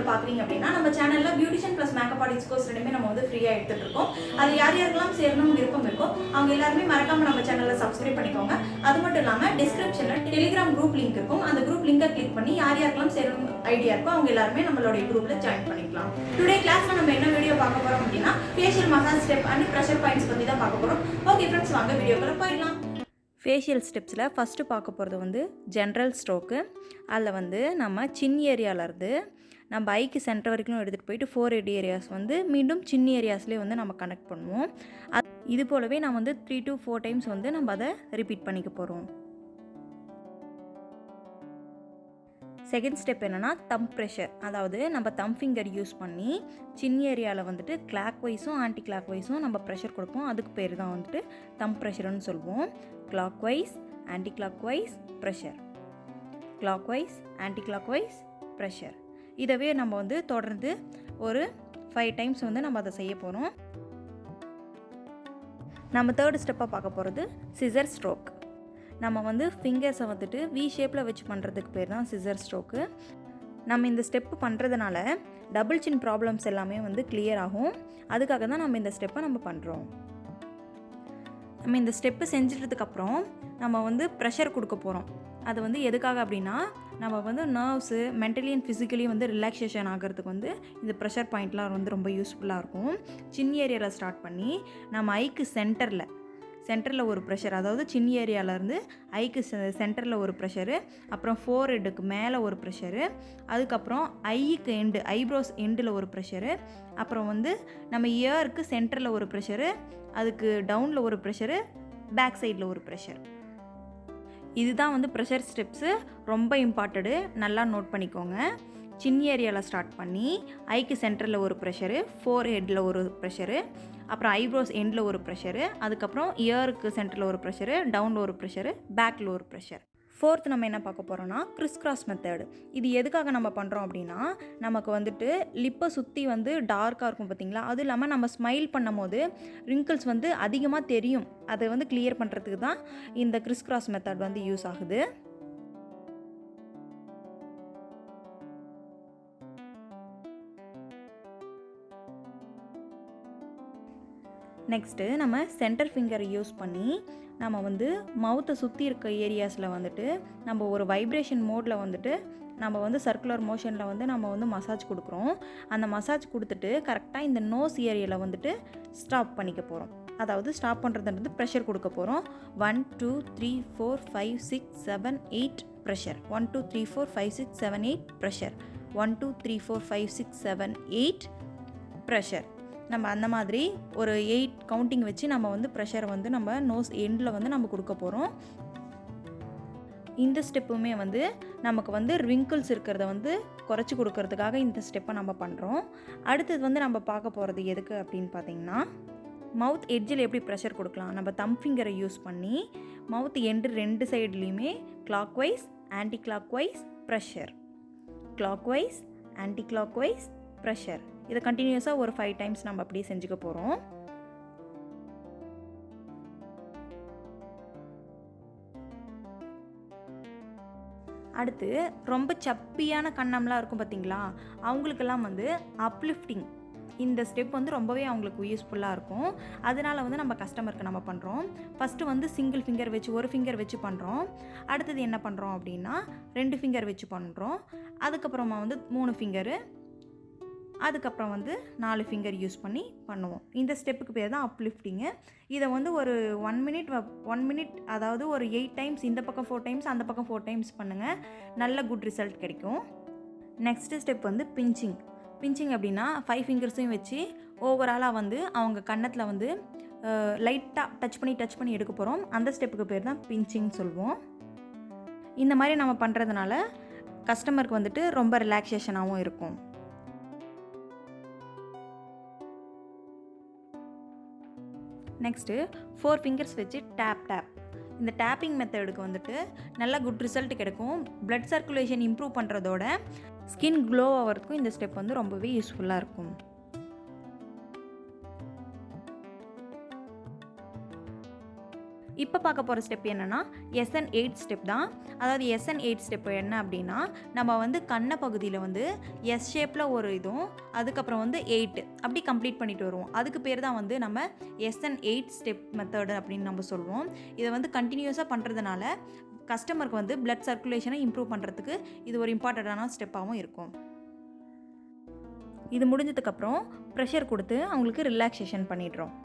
பார்க்குறீங்க அப்படின்னா நம்ம சேனலில் beautician plus makeup artist course ரெண்டுமே நம்ம வந்து ஃப்ரீயாக எடுத்துகிட்டு இருக்கோம். அது யார் யாருக்கெல்லாம் சேரணும் விருப்பம் இருக்கோ அவங்க எல்லாருமே மறக்காமல் நம்ம சேனலில் சப்ஸ்கிரைப் பண்ணிக்கோங்க. அது மட்டும் இல்லாமல் டிஸ்கிரிப்ஷனில் டெலிகிராம் குரூப் லிங்க் இருக்கும். அந்த குரூப் லிங்கை கிளிக் பண்ணி யார் யாருக்கெல்லாம் சேரணும் ஐடியா இருக்கோ அவங்க எல்லாருமே நம்மளுடைய குரூப்பில் ஜாயின் பண்ணிக்கலாம். டுடே கிளாஸில் நம்ம என்ன வீடியோ பார்க்க போகிறோம் அப்படின்னா facial massage step and pressure points பற்றி தான் பார்க்க போகிறோம். ஓகே ஃப்ரெண்ட்ஸ், வாங்க வீடியோக்குள்ள போயிடலாம். ஃபேஷியல் ஸ்டெப்ஸில் ஃபஸ்ட்டு பார்க்க போகிறது வந்து ஜென்ரல் ஸ்ட்ரோக்கு. அதில் வந்து நம்ம சின் ஏரியாவிலேருந்து நம்ம ஐக்கு சென்டர் வரைக்கும் எடுத்துகிட்டு போயிட்டு 4 ஹெட் ஏரியாஸ் வந்து மீண்டும் சின்ன ஏரியாஸ்லேயே வந்து நம்ம கனெக்ட் பண்ணுவோம். இது போலவே நம்ம வந்து 3 to 4 டைம்ஸ் வந்து நம்ம அதை ரிப்பீட் பண்ணிக்க போகிறோம். செகண்ட் ஸ்டெப் என்னென்னா தம் ப்ரெஷர். அதாவது நம்ம தம் ஃபிங்கர் யூஸ் பண்ணி சின்ன ஏரியாவில் வந்துட்டு கிளாக் வைஸும் ஆன்டி கிளாக் வைஸும் நம்ம ப்ரெஷர் கொடுப்போம். அதுக்கு பேர் தான் வந்துட்டு தம் ப்ரெஷர்னு சொல்லுவோம். Clockwise, anticlockwise, pressure, clockwise, anticlockwise, pressure. இதவே நம்ம வந்து தொடர்ந்து ஒரு 5 டைம்ஸ் வந்து நம்ம அதை செய்ய போகிறோம். நம்ம தேர்ட் ஸ்டெப்பாக பார்க்க போகிறது சிசர் ஸ்ட்ரோக். நம்ம வந்து ஃபிங்கர்ஸை வந்துட்டு வி ஷேப்பில் வச்சு பண்ணுறதுக்கு பேர் தான் சிசர் ஸ்ட்ரோக்கு. நம்ம இந்த ஸ்டெப்பு பண்ணுறதுனால டபுள் சின் ப்ராப்ளம்ஸ் எல்லாமே வந்து கிளியர் ஆகும். அதுக்காக தான் நம்ம இந்த ஸ்டெப்பை நம்ம பண்ணுறோம். நம்ம இந்த ஸ்டெப்பு செஞ்சிட்டதுக்கப்புறம் நம்ம வந்து ப்ரெஷர் கொடுக்க போகிறோம். அது வந்து எதுக்காக அப்படின்னா நம்ம வந்து நர்வ்ஸு மென்டலி அண்ட் ஃபிசிக்கலி வந்து ரிலாக்ஸேஷன் ஆகிறதுக்கு வந்து இந்த ப்ரெஷர் பாயிண்ட்லாம் வந்து ரொம்ப யூஸ்ஃபுல்லாக இருக்கும். சின்ன ஏரியாவில் ஸ்டார்ட் பண்ணி நம்ம ஐக்கு சென்டரில் ஒரு ப்ரெஷர், அதாவது சின்ன ஏரியாவிலேருந்து ஐக்கு சென்டரில் ஒரு ப்ரெஷரு, அப்புறம் 4 ஹெட்டுக்கு மேலே ஒரு ப்ரெஷரு, அதுக்கப்புறம் ஐக்கு எண்டு ஐப்ரோஸ் எண்டில் ஒரு ப்ரெஷரு, அப்புறம் வந்து நம்ம இயருக்கு சென்டரில் ஒரு ப்ரெஷரு, அதுக்கு டவுனில் ஒரு ப்ரெஷரு, பேக் சைடில் ஒரு ப்ரெஷர். இதுதான் வந்து ப்ரெஷர் ஸ்டெப்ஸு. ரொம்ப இம்பார்ட்டடு, நல்லா நோட் பண்ணிக்கோங்க. சின்ன ஏரியாவில் ஸ்டார்ட் பண்ணி ஐக்கு சென்டரில் ஒரு ப்ரெஷரு, 4 ஹெட்டில் ஒரு ப்ரெஷரு, அப்புறம் ஐப்ரோஸ் எண்டில் ஒரு ப்ரெஷரு, அதுக்கப்புறம் இயருக்கு சென்டரில் ஒரு ப்ரெஷரு, டவுனில் ஒரு ப்ரெஷரு, பேக்கில் ஒரு ப்ரெஷர். ஃபோர்த் நம்ம என்ன பார்க்க போகிறோன்னா கிறிஸ் கிராஸ் மெத்தடு. இது எதுக்காக நம்ம பண்ணுறோம் அப்படின்னா நமக்கு வந்துட்டு லிப்பை சுற்றி வந்து டார்க்காக இருக்கும் பார்த்திங்களா, அது இல்லாமல் நம்ம ஸ்மைல் பண்ணும் போது ரிங்கிள்ஸ் வந்து அதிகமாக தெரியும். அதை வந்து கிளியர் பண்ணுறதுக்கு தான் இந்த கிறிஸ் கிராஸ் மெத்தட் வந்து யூஸ் ஆகுது. நெக்ஸ்ட்டு நம்ம சென்டர் ஃபிங்கரை யூஸ் பண்ணி நம்ம வந்து மவுத்தை சுற்றி இருக்க ஏரியாஸில் வந்துட்டு நம்ம ஒரு வைப்ரேஷன் மோடில் வந்துட்டு நம்ம வந்து சர்க்குலர் மோஷனில் வந்து நம்ம வந்து மசாஜ் கொடுக்குறோம். அந்த மசாஜ் கொடுத்துட்டு கரெக்டாக இந்த நோஸ் ஏரியாவில் வந்துட்டு ஸ்டாப் பண்ணிக்க போகிறோம். அதாவது ஸ்டாப் பண்ணுறதுன்றது ப்ரெஷர் கொடுக்க போகிறோம். 1 2 3 4 5 6 7 8 ப்ரெஷர். 1 2 3 4 5 6 7 8 ப்ரெஷர். 1 2 3 4 5 6 7 8 ப்ரெஷர். நம்ம அந்த மாதிரி ஒரு 8 கவுண்டிங் வச்சு நம்ம வந்து ப்ரெஷரை வந்து நம்ம நோஸ் எண்டில் வந்து நம்ம கொடுக்க போகிறோம். இந்த ஸ்டெப்புமே வந்து நமக்கு வந்து ரிங்கிள்ஸ் இருக்கிறத வந்து குறைச்சி கொடுக்கறதுக்காக இந்த ஸ்டெப்பை நம்ம பண்ணுறோம். அடுத்தது வந்து நம்ம பார்க்க போகிறது எதுக்கு அப்படின்னு பார்த்தீங்கன்னா மவுத் எட்ஜில் எப்படி ப்ரெஷர் கொடுக்கலாம். நம்ம தம் ஃபிங்கரை யூஸ் பண்ணி மவுத் எண்டு 2 சைட்லேயுமே clockwise, anticlockwise, pressure, clockwise, anticlockwise, pressure. இதை கண்டினியூஸாக ஒரு 5 டைம்ஸ் நம்ம அப்படியே செஞ்சுக்க போகிறோம். அடுத்து ரொம்ப சப்பியான கண்ணம்லாம் இருக்கும் பார்த்தீங்களா, அவங்களுக்கெல்லாம் வந்து அப்லிஃப்டிங் இந்த ஸ்டெப் வந்து ரொம்பவே அவங்களுக்கு யூஸ்ஃபுல்லாக இருக்கும். அதனால் வந்து நம்ம கஸ்டமருக்கு நம்ம பண்ணுறோம். ஃபஸ்ட்டு வந்து சிங்கிள் ஃபிங்கர் வச்சு ஒரு ஃபிங்கர் வச்சு பண்ணுறோம். அடுத்தது என்ன பண்ணுறோம் அப்படின்னா 2 ஃபிங்கர் வச்சு பண்ணுறோம். அதுக்கப்புறமா வந்து 3 ஃபிங்கரு, அதுக்கப்புறம் வந்து 4 ஃபிங்கர் யூஸ் பண்ணி பண்ணுவோம். இந்த ஸ்டெப்புக்கு பேர் தான் அப்லிஃப்டிங்கு. இதை வந்து ஒரு 1 மினிட் அதாவது ஒரு 8 டைம்ஸ் இந்த பக்கம் 4 டைம்ஸ் அந்த பக்கம் 4 டைம்ஸ் பண்ணுங்கள். நல்ல குட் ரிசல்ட் கிடைக்கும். நெக்ஸ்ட்டு ஸ்டெப் வந்து பிஞ்சிங் அப்படின்னா 5 ஃபிங்கர்ஸையும் வச்சு ஓவராலாக வந்து அவங்க கன்னத்தில் வந்து லைட்டாக டச் பண்ணி எடுக்க போகிறோம். அந்த ஸ்டெப்புக்கு பேர் தான் பிஞ்சிங் சொல்லுவோம். இந்த மாதிரி நம்ம பண்ணுறதுனால கஸ்டமருக்கு வந்துட்டு ரொம்ப ரிலாக்ஸேஷனாகவும் இருக்கும். நெக்ஸ்ட்டு 4 ஃபிங்கர்ஸ் வச்சு டேப். இந்த டேப்பிங் மெத்தடுக்கு வந்துட்டு நல்ல குட் ரிசல்ட் கிடைக்கும். பிளட் சர்க்குலேஷன் இம்ப்ரூவ் பண்ணுறதோட ஸ்கின் க்ளோ ஆகிறதுக்கும் இந்த ஸ்டெப் வந்து ரொம்பவே யூஸ்ஃபுல்லாக இருக்கும். இப்போ பார்க்க போகிற ஸ்டெப் என்னென்னா SN8 ஸ்டெப் தான். அதாவது SN8 ஸ்டெப் என்ன அப்படின்னா, நம்ம வந்து கண்ண பகுதியில் வந்து எஸ் ஷேப்பில் ஒரு இதுவும் அதுக்கப்புறம் வந்து 8 அப்படி கம்ப்ளீட் பண்ணிட்டு வருவோம். அதுக்கு பேர் தான் வந்து நம்ம SN8 ஸ்டெப் மெத்தடு அப்படின்னு நம்ம சொல்லுவோம். இதை வந்து கண்டினியூஸாக பண்ணுறதுனால கஸ்டமருக்கு வந்து பிளட் சர்க்குலேஷனை இம்ப்ரூவ் பண்ணுறதுக்கு இது ஒரு இம்பார்ட்டண்ட்டான ஸ்டெப்பாகவும் இருக்கும். இது முடிஞ்சதுக்கப்புறம் ப்ரெஷர் கொடுத்து அவங்களுக்கு ரிலாக்ஸேஷன் பண்ணிடுறோம்.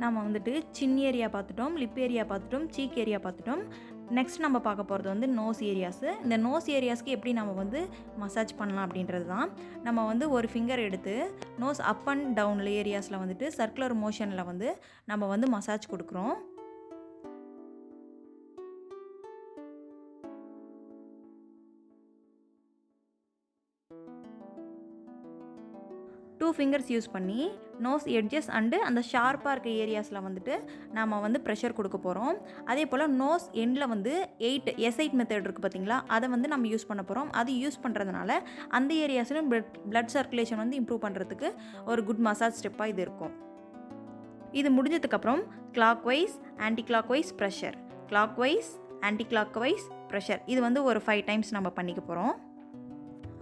நம்ம வந்துட்டு சின் ஏரியா பார்த்துட்டோம், லிப் ஏரியா பார்த்துட்டோம், சீக் ஏரியா பார்த்துட்டோம். நெக்ஸ்ட் நம்ம பார்க்க போகிறது வந்து நோஸ் ஏரியாஸு. இந்த நோஸ் ஏரியாஸ்க்கு எப்படி நம்ம வந்து மசாஜ் பண்ணலாம் அப்படின்றது தான். நம்ம வந்து ஒரு ஃபிங்கர் எடுத்து நோஸ் அப் அண்ட் டவுன் ஏரியாஸில் வந்துட்டு சர்க்குலர் மோஷனில் வந்து நம்ம வந்து மசாஜ் கொடுக்குறோம். டூ ஃபிங்கர்ஸ் யூஸ் பண்ணி நோஸ் எட்ஜஸ் அண்டு அந்த ஷார்ப்பாக இருக்க ஏரியாஸில் வந்துட்டு நம்ம வந்து ப்ரெஷர் கொடுக்க போகிறோம். அதே போல் நோஸ் எண்டில் வந்து S8 மெத்தட் இருக்குது பார்த்திங்களா, அதை வந்து நம்ம யூஸ் பண்ண போகிறோம். அது யூஸ் பண்ணுறதுனால அந்த ஏரியாஸ்லையும் பிளட் சர்க்குலேஷன் வந்து இம்ப்ரூவ் பண்ணுறதுக்கு ஒரு குட் மசாஜ் ஸ்டெப்பாக இது இருக்கும். இது முடிஞ்சதுக்கப்புறம் clockwise anticlockwise pressure, clockwise anticlockwise pressure, இது வந்து ஒரு 5 டைம்ஸ் நம்ம பண்ணிக்க போகிறோம்.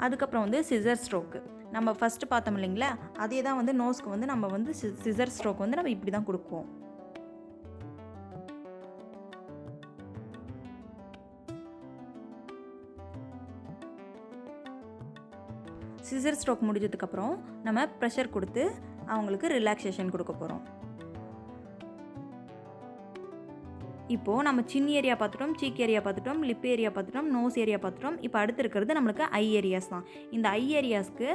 அதுக்கப்புறம் வந்து சிசர் ஸ்ட்ரோக்கு. நம்ம ஃபஸ்ட்டு பார்த்தோம் இல்லைங்களா, அதே தான் வந்து நோஸ்க்கு வந்து நம்ம வந்து சிசர் ஸ்ட்ரோக் வந்து நம்ம இப்படி தான் கொடுப்போம். சிசர் ஸ்ட்ரோக் முடிஞ்சதுக்கப்புறம் நம்ம ப்ரெஷர் கொடுத்து அவங்களுக்கு ரிலாக்ஸேஷன் கொடுக்க போகிறோம். இப்போது நம்ம சின் ஏரியா பார்த்துட்டோம், சீக் ஏரியா பார்த்துட்டோம், லிப் ஏரியா பார்த்துட்டோம், நோஸ் ஏரியா பார்த்துட்டோம். இப்போ அடுத்து இருக்கிறது நம்மளுக்கு ஐ ஏரியாஸ் தான். இந்த ஐ ஏரியாஸ்க்கு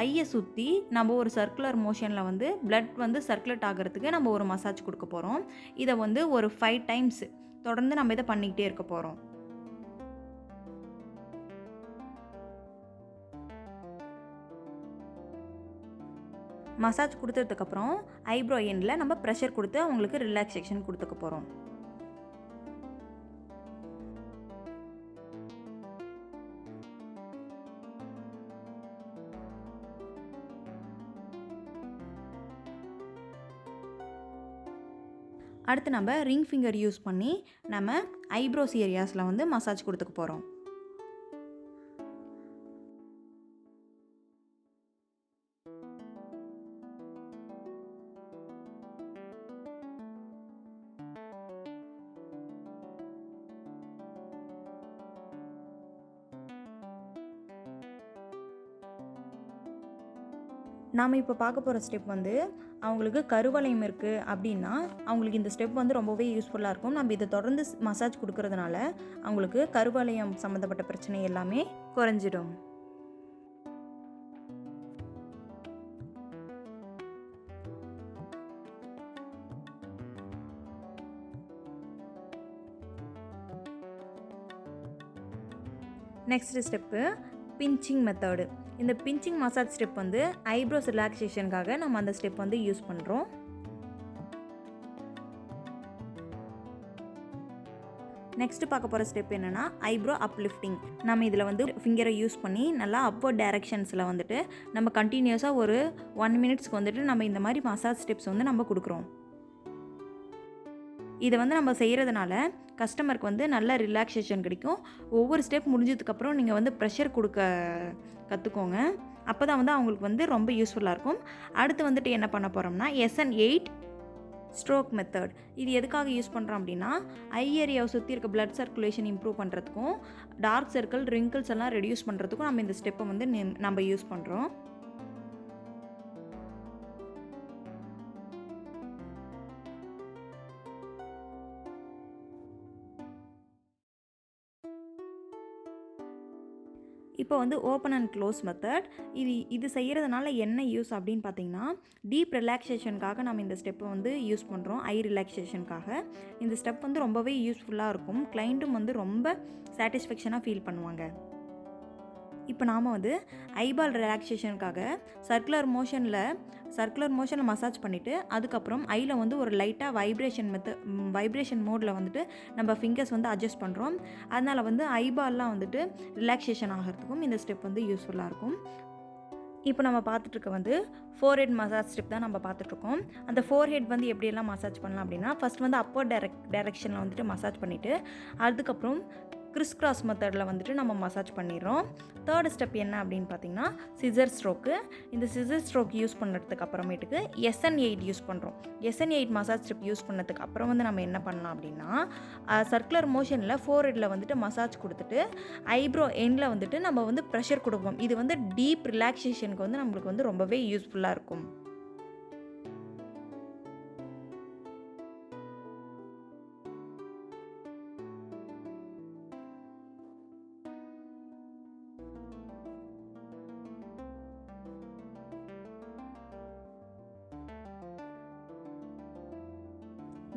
ஐயை சுற்றி நம்ம ஒரு சர்க்குலர் மோஷனில் வந்து பிளட் வந்து சர்க்குலேட் ஆகிறதுக்கு நம்ம ஒரு மசாஜ் கொடுக்க போகிறோம். இதை வந்து ஒரு 5 டைம்ஸ் தொடர்ந்து நம்ம இதை பண்ணிக்கிட்டே இருக்க போகிறோம். மசாஜ் கொடுத்ததுக்கப்புறம் ஐப்ரோ எண்டில் நம்ம ப்ரெஷர் கொடுத்து அவங்களுக்கு ரிலாக்ஸேஷன் கொடுத்துக்க போகிறோம். அடுத்து நம்ம ரிங் ஃபிங்கர் யூஸ் பண்ணி நம்ம ஐப்ரோஸ் ஏரியாஸில் வந்து மசாஜ் கொடுத்துக்க போகிறோம். நாம் இப்போ பார்க்க போகிற ஸ்டெப் வந்து அவங்களுக்கு கருவளையம் இருக்குது அப்படின்னா அவங்களுக்கு இந்த ஸ்டெப் வந்து ரொம்பவே யூஸ்ஃபுல்லாக இருக்கும். நம்ம இதை தொடர்ந்து மசாஜ் கொடுக்கறதுனால அவங்களுக்கு கருவளையம் சம்மந்தப்பட்ட பிரச்சனை எல்லாமே குறைஞ்சிடும். Next step pinching method. இந்த பிஞ்சிங் மசாஜ் ஸ்டெப் வந்து ஐப்ரோஸ் ரிலாக்ஸேஷனுக்காக நம்ம அந்த ஸ்டெப் வந்து யூஸ் பண்ணுறோம். நெக்ஸ்ட் பார்க்க போகிற ஸ்டெப் என்னென்னா ஐப்ரோ அப்லிஃப்டிங். நம்ம இதில் வந்து ஃபிங்கரை யூஸ் பண்ணி நல்லா அப்வர்ட் டைரக்ஷன்ஸில் வந்துட்டு நம்ம கண்டினியூஸாக ஒரு 1 மினிட்ஸ்க்கு வந்துட்டு நம்ம இந்த மாதிரி மசாஜ் ஸ்டெப்ஸ் வந்து நம்ம கொடுக்குறோம். இதை வந்து நம்ம செய்கிறதுனால கஸ்டமருக்கு வந்து நல்ல ரிலாக்ஸேஷன் கிடைக்கும். ஒவ்வொரு ஸ்டெப் முடிஞ்சதுக்கப்புறம் நீங்கள் வந்து ப்ரெஷர் கொடுக்க கற்றுக்கோங்க. அப்போ தான் வந்து அவங்களுக்கு வந்து ரொம்ப யூஸ்ஃபுல்லாக இருக்கும். அடுத்து வந்துட்டு என்ன பண்ண போகிறோம்னா SN8 ஸ்ட்ரோக் மெத்தட். இது எதுக்காக யூஸ் பண்ணுறோம் அப்படின்னா ஐ ஏரியாவை சுற்றி இருக்க பிளட் சர்க்குலேஷன் இம்ப்ரூவ் பண்ணுறதுக்கும் டார்க் சர்க்கிள் ரிங்கிள்ஸ் எல்லாம் ரெடியூஸ் பண்ணுறதுக்கும் நம்ம இந்த ஸ்டெப்பை வந்து நம்ம யூஸ் பண்ணுறோம். இப்போ வந்து ஓப்பன் அண்ட் க்ளோஸ் மெத்தட். இது செய்கிறதுனால என்ன யூஸ் அப்படின்னு பார்த்தீங்கன்னா டீப் ரிலாக்ஸேஷனுக்காக நம்ம இந்த ஸ்டெப்பை வந்து யூஸ் பண்ணுறோம். ஐ ரிலாக்ஸேஷனுக்காக இந்த ஸ்டெப் வந்து ரொம்பவே யூஸ்ஃபுல்லாக இருக்கும். கிளைண்ட்டும் வந்து ரொம்ப சாட்டிஸ்ஃபேக்ஷனாக ஃபீல் பண்ணுவாங்க. இப்போ நாம் வந்து ஐபால் ரிலாக்ஸேஷனுக்காக சர்க்குலர் மோஷனில் மசாஜ் பண்ணிவிட்டு அதுக்கப்புறம் ஐயில் வந்து ஒரு லைட்டாக வைப்ரேஷன் மோடில் வந்துட்டு நம்ம ஃபிங்கர்ஸ் வந்து அட்ஜஸ்ட் பண்ணுறோம். அதனால் வந்து ஐபால்லாம் வந்துட்டு ரிலாக்ஸேஷன் ஆகிறதுக்கும் இந்த ஸ்டெப் வந்து யூஸ்ஃபுல்லாக இருக்கும். இப்போ நம்ம பார்த்துட்ருக்க வந்து ஃபோர்ஹெட் மசாஜ் ஸ்டெப் தான் நம்ம பார்த்துட்ருக்கோம். அந்த ஃபோர்ஹெட் வந்து எப்படியெல்லாம் மசாஜ் பண்ணலாம் அப்படின்னா, ஃபஸ்ட் வந்து அப்பர் டைரெக்ஷனில் வந்துட்டு மசாஜ் பண்ணிவிட்டு அதுக்கப்புறம் கிறிஸ் கிராஸ் மெத்தடில் வந்துட்டு நம்ம மசாஜ் பண்ணிடுறோம். தேர்ட் ஸ்டெப் என்ன அப்படின்னு பார்த்தீங்கன்னா சிசர் ஸ்ட்ரோக்கு. இந்த சிசர் ஸ்ட்ரோக் யூஸ் பண்ணுறதுக்கு அப்புறமேட்டுக்கு SN8 யூஸ் பண்ணுறோம். SN8 மசாஜ் ஸ்டெப் யூஸ் பண்ணதுக்கு அப்புறம் வந்து நம்ம என்ன பண்ணலாம் அப்படின்னா சர்க்குலர் மோஷனில் ஃபோர்ஹெட்டில் வந்துட்டு மசாஜ் கொடுத்துட்டு ஐப்ரோ எண்டில் வந்துட்டு நம்ம வந்து ப்ரெஷர் கொடுப்போம். இது வந்து டீப் ரிலாக்ஸேஷனுக்கு வந்து நம்மளுக்கு வந்து ரொம்பவே யூஸ்ஃபுல்லாக இருக்கும்.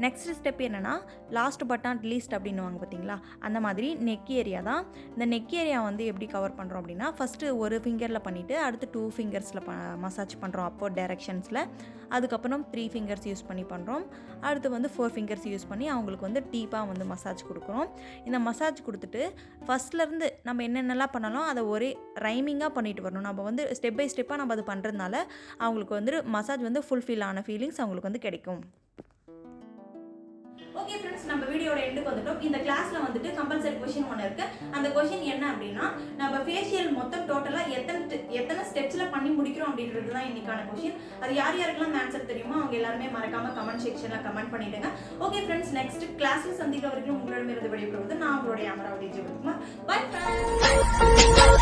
நெக்ஸ்ட் ஸ்டெப் என்னென்னா லாஸ்ட் பட் நாட் லீஸ்ட் அப்படின்னுவாங்க பார்த்தீங்களா, அந்த மாதிரி நெக் ஏரியா தான். இந்த நெக் ஏரியா வந்து எப்படி கவர் பண்ணுறோம் அப்படின்னா ஃபஸ்ட்டு ஒரு ஃபிங்கரில் பண்ணிவிட்டு அடுத்து 2 ஃபிங்கர்ஸில் மசாஜ் பண்ணுறோம் அப்போர்ட் டைரெக்ஷன்ஸில். அதுக்கப்புறம் 3 ஃபிங்கர்ஸ் யூஸ் பண்ணி பண்ணுறோம். அடுத்து வந்து 4 ஃபிங்கர்ஸ் யூஸ் பண்ணி அவங்களுக்கு வந்து டீப்பாக வந்து மசாஜ் கொடுக்குறோம். இந்த மசாஜ் கொடுத்துட்டு ஃபஸ்ட்லேருந்து நம்ம என்னென்னலாம் பண்ணாலும் அதை ஒரே ரைமிங்காக பண்ணிட்டு வரணும். நம்ம வந்து ஸ்டெப் பை ஸ்டெப்பாக நம்ம அது பண்ணுறதுனால அவங்களுக்கு வந்து மசாஜ் வந்து ஃபுல்ஃபில் ஆன ஃபீலிங்ஸ் அவங்களுக்கு வந்து கிடைக்கும். ஓகே ஃப்ரெண்ட்ஸ், நம்ம வீடியோட எண்டுக்கு வந்துட்டோம். இந்த கிளாஸ்ல வந்துட்டு கம்பல்சரி கொஸ்டின் ஒன்று இருக்கு. அந்த கொஸ்டின் என்ன அப்படின்னா, நம்ம ஃபேஷியல் மொத்தம் டோட்டலாக எத்தனை ஸ்டெப்ஸ்ல பண்ணி முடிக்கிறோம் அப்படின்றது தான் இன்னைக்கான கொஸ்டின். அது யாருக்கெல்லாம் ஆன்சர் தெரியுமோ அவங்க எல்லாருமே மறக்காம கமெண்ட் செக்ஷன்ல கமெண்ட் பண்ணிடுங்க. ஓகே ஃப்ரெண்ட்ஸ், நெக்ஸ்ட் கிளாஸ்ல சந்திக்கிற வரைக்கும் உங்களிடமிருந்து விடைபெறுவது நான் உங்களுடைய அமராவதி ஜெயக்குமார். Bye friends.